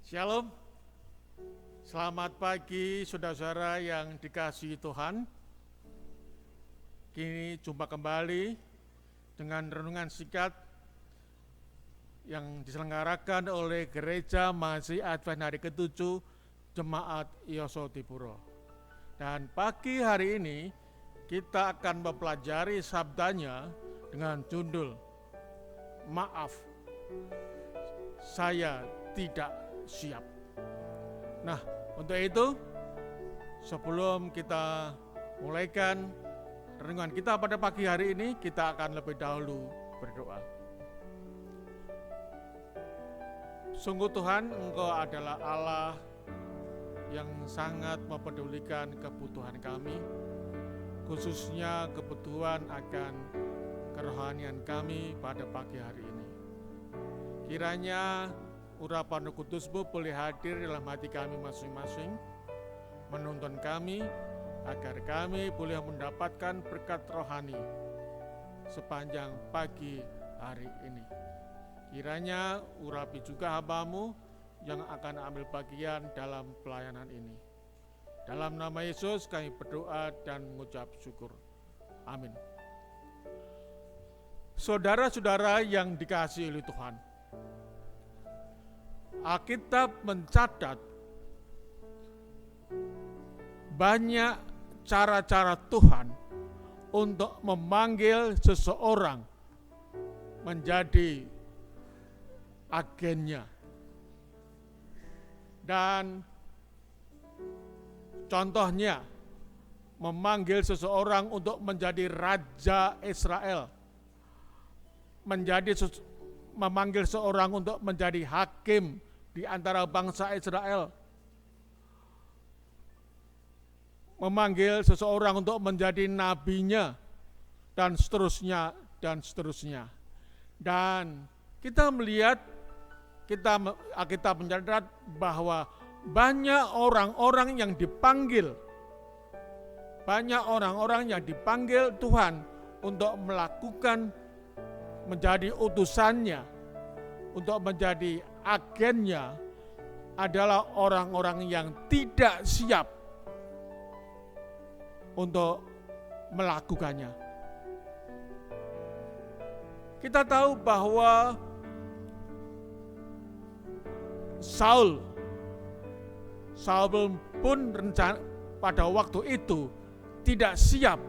Shalom, selamat pagi saudara-saudara yang dikasihi Tuhan. Kini jumpa kembali dengan renungan singkat yang diselenggarakan oleh Gereja Mahasiswa Advent hari ke-7 Jemaat Yosotipuro. Dan pagi hari ini kita akan mempelajari sabdanya dengan judul Maaf, saya tidak siap. Nah, untuk itu sebelum kita mulaikan renungan kita pada pagi hari ini, kita akan lebih dahulu berdoa. Sungguh Tuhan, Engkau adalah Allah yang sangat mempedulikan kebutuhan kami, khususnya kebutuhan akan kerohanian kami pada pagi hari ini. Kiranya urapan Roh Kudus-Mu boleh hadir dalam hati kami masing-masing, menuntun kami agar kami boleh mendapatkan berkat rohani sepanjang pagi hari ini. Kiranya urapi juga hamba-Mu yang akan ambil bagian dalam pelayanan ini. Dalam nama Yesus kami berdoa dan mengucap syukur. Amin. Saudara-saudara yang dikasihi oleh Tuhan, Alkitab mencatat banyak cara-cara Tuhan untuk memanggil seseorang menjadi agennya. Dan contohnya memanggil seseorang untuk menjadi raja Israel, memanggil seorang untuk menjadi hakim di antara bangsa Israel, memanggil seseorang untuk menjadi nabinya, dan seterusnya, dan seterusnya. Dan kita melihat, kita mencatat bahwa banyak orang-orang yang dipanggil, Tuhan untuk melakukan, menjadi utusannya, untuk menjadi agennya, adalah orang-orang yang tidak siap untuk melakukannya. Kita tahu bahwa Saul pun pada waktu itu tidak siap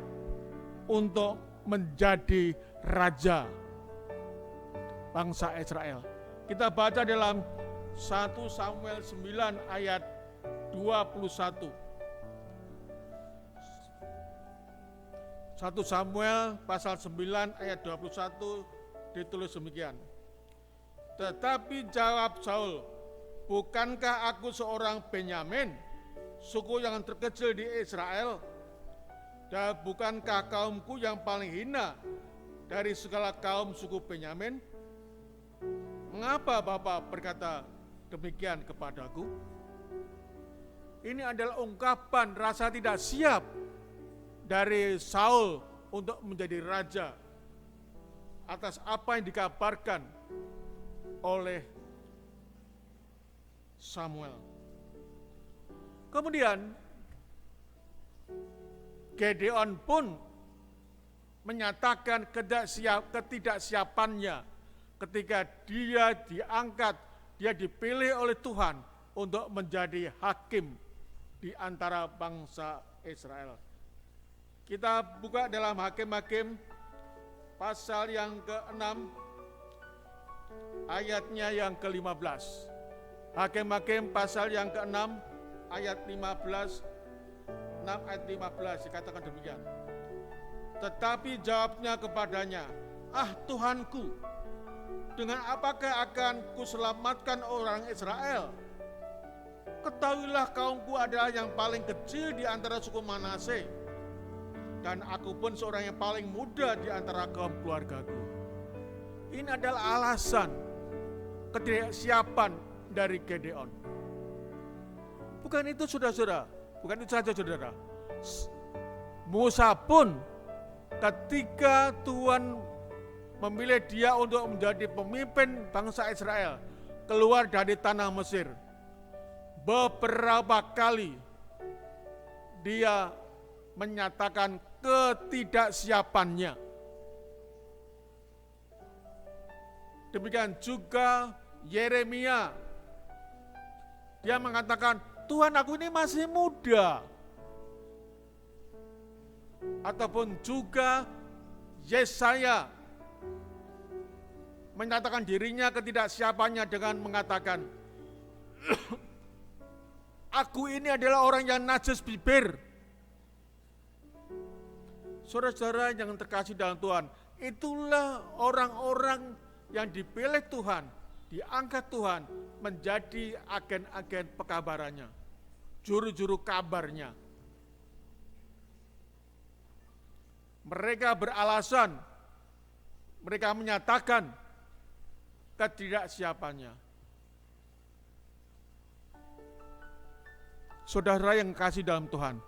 untuk menjadi raja bangsa Israel. Kita baca dalam 1 Samuel 9 ayat 21. 1 Samuel pasal 9 ayat 21 ditulis demikian. Tetapi jawab Saul, bukankah aku seorang Benyamin, suku yang terkecil di Israel? Dan bukankah kaumku yang paling hina dari segala kaum suku Benyamin? Mengapa Bapak berkata demikian kepadaku? Ini adalah ungkapan rasa tidak siap dari Saul untuk menjadi raja atas apa yang dikabarkan oleh Samuel. Kemudian Gedeon pun menyatakan ketidaksiapannya ketika dia diangkat, dia dipilih oleh Tuhan untuk menjadi hakim di antara bangsa Israel. Kita buka dalam Hakim-Hakim pasal yang ke-6 ayatnya yang ke-15. Hakim-Hakim pasal yang ke-6 ayat 15, 6 ayat 15 dikatakan demikian. Tetapi jawabnya kepadanya, "Ah Tuhanku, dengan apakah akan kuselamatkan orang Israel? Ketahuilah kaumku adalah yang paling kecil di antara suku Manase, dan aku pun seorang yang paling muda di antara kaum keluargaku." Ini adalah alasan ketidaksiapan dari Gedeon. Bukan itu saudara-saudara, bukan itu saja saudara. Musa pun ketika Tuhan memilih dia untuk menjadi pemimpin bangsa Israel keluar dari tanah Mesir, beberapa kali dia menyatakan ketidaksiapannya. Demikian juga Yeremia. Dia mengatakan, Tuhan, aku ini masih muda. Ataupun juga Yesaya menyatakan dirinya ketidaksiapannya dengan mengatakan, aku ini adalah orang yang najis bibir. Saudara-saudara yang terkasih dalam Tuhan, itulah orang-orang yang dipilih Tuhan, diangkat Tuhan menjadi agen-agen pekabarannya, juru-juru kabarnya. Mereka beralasan, mereka menyatakan ketidaksiapannya. Saudara yang kasih dalam Tuhan,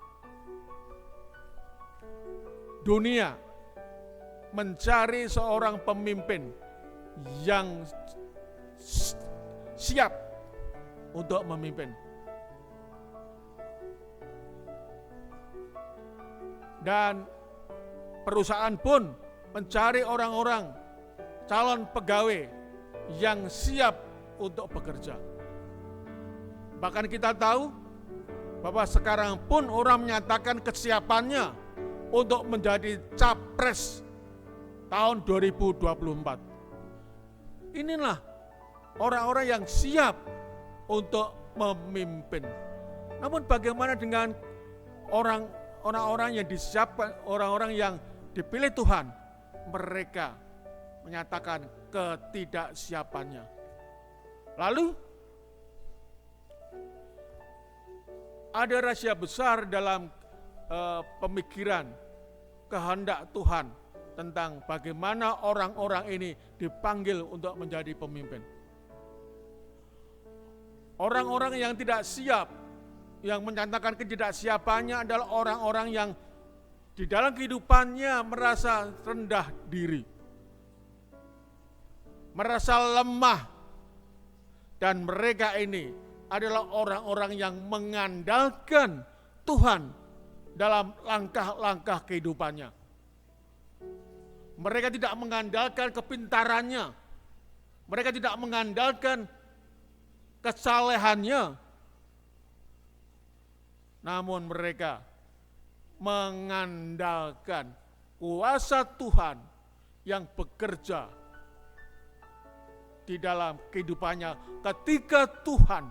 dunia mencari seorang pemimpin yang siap untuk memimpin. Dan perusahaan pun mencari orang-orang calon pegawai yang siap untuk bekerja. Bahkan kita tahu bahwa sekarang pun orang menyatakan kesiapannya untuk menjadi capres tahun 2024. Inilah orang-orang yang siap untuk memimpin. Namun bagaimana dengan orang-orang yang disiapkan, orang-orang yang dipilih Tuhan? Mereka menyatakan ketidaksiapannya. Lalu ada rahasia besar dalam pemikiran kehendak Tuhan tentang bagaimana orang-orang ini dipanggil untuk menjadi pemimpin. Orang-orang yang tidak siap, yang menyatakan ketidaksiapannya adalah orang-orang yang di dalam kehidupannya merasa rendah diri, merasa lemah, dan mereka ini adalah orang-orang yang mengandalkan Tuhan dalam langkah-langkah kehidupannya. Mereka tidak mengandalkan kepintarannya, mereka tidak mengandalkan kesalehannya, namun mereka mengandalkan kuasa Tuhan yang bekerja di dalam kehidupannya ketika Tuhan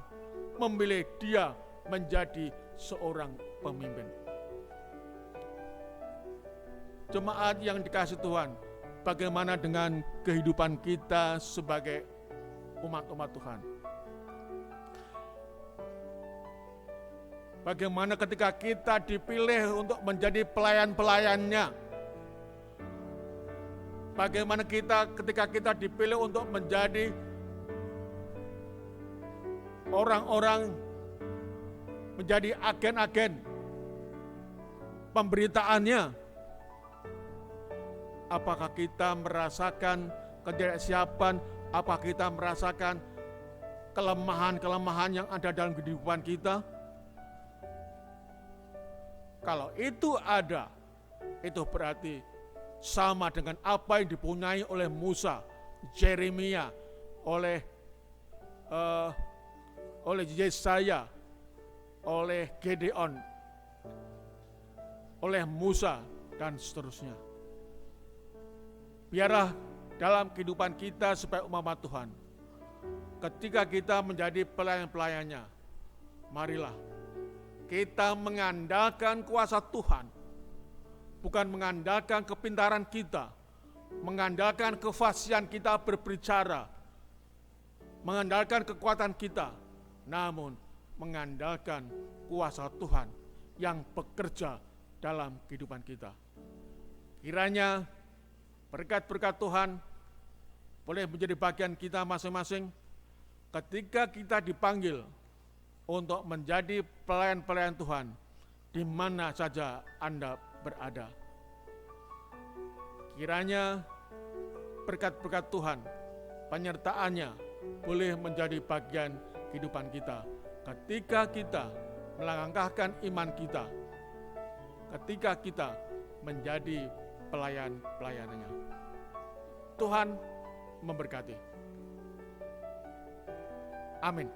memilih dia menjadi seorang pemimpin. Jemaat yang dikasihi Tuhan, bagaimana dengan kehidupan kita sebagai umat-umat Tuhan? Bagaimana ketika kita dipilih untuk menjadi pelayan-pelayannya? Bagaimana ketika kita dipilih untuk menjadi orang-orang, menjadi agen-agen pemberitaannya? Apakah kita merasakan ketidaksiapan? Apakah kita merasakan kelemahan-kelemahan yang ada dalam kehidupan kita? Kalau itu ada, itu berarti sama dengan apa yang dipunyai oleh Musa, Yeremia, oleh Yesaya, oleh Gedeon, oleh Musa, dan seterusnya. Biarlah dalam kehidupan kita sebagai umat Tuhan, ketika kita menjadi pelayan-pelayannya, marilah kita mengandalkan kuasa Tuhan, bukan mengandalkan kepintaran kita, mengandalkan kefasihan kita berbicara, mengandalkan kekuatan kita, namun mengandalkan kuasa Tuhan yang bekerja dalam kehidupan kita. Kiranya berkat-berkat Tuhan boleh menjadi bagian kita masing-masing ketika kita dipanggil untuk menjadi pelayan-pelayan Tuhan di mana saja Anda berada. Kiranya berkat-berkat Tuhan, penyertaannya boleh menjadi bagian kehidupan kita ketika kita melangkahkan iman kita, ketika kita menjadi pelayan-pelayanannya. Tuhan memberkati. Amin.